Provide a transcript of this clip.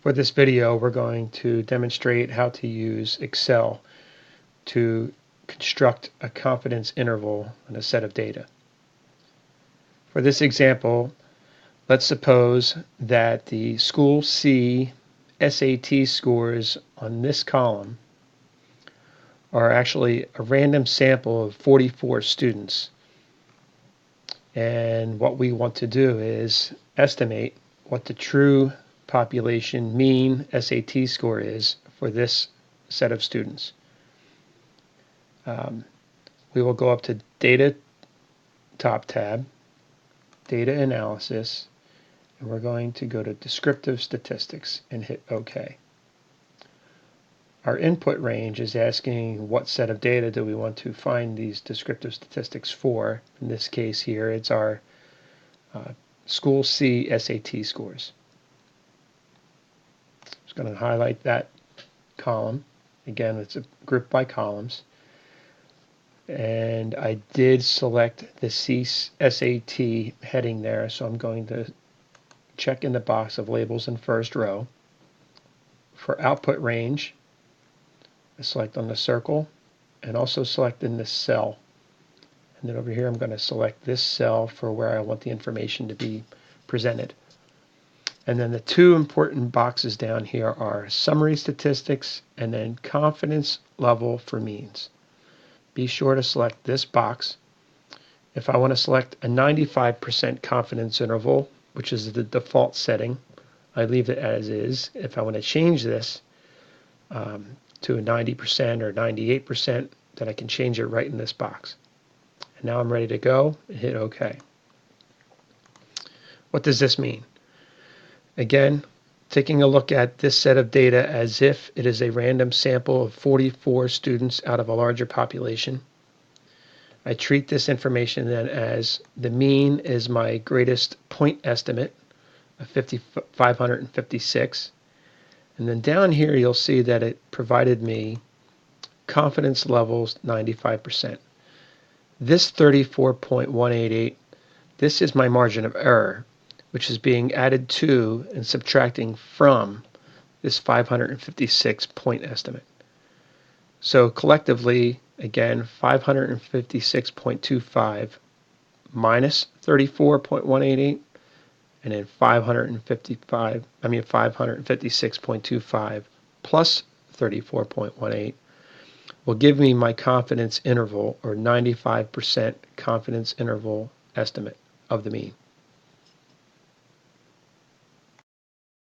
For this video, we're going to demonstrate how to use Excel to construct a confidence interval in a set of data. For this example, let's suppose that the School C SAT scores on this column are actually a random sample of 44 students. And what we want to do is estimate what the true population mean SAT score is for this set of students. We will go up to Data, top tab, Data Analysis, and we're going to go to Descriptive Statistics and hit OK. Our input range is asking what set of data do we want to find these descriptive statistics for. In this case here, it's our School C SAT scores. Just going to highlight that column. Again, it's a group by columns. And I did select the C SAT heading there, so I'm going to check in the box of labels in first row. For output range, I select on the circle and also select in this cell. And then over here I'm going to select this cell for where I want the information to be presented. And then the two important boxes down here are summary statistics and then confidence level for means. Be sure to select this box. If I want to select a 95% confidence interval, which is the default setting, I leave it as is. If I want to change this to a 90% or 98%, then I can change it right in this box. And now I'm ready to go and hit OK. What does this mean? Again, taking a look at this set of data as if it is a random sample of 44 students out of a larger population. I treat this information then as the mean is my greatest point estimate of 556. And then down here you'll see that it provided me confidence levels 95%. This 34.188, this is my margin of error, which is being added to and subtracting from this 556 point estimate. So collectively, again, 556.25 minus 34.188, and then 556.25 plus 34.18 will give me my confidence interval, or 95% confidence interval estimate of the mean.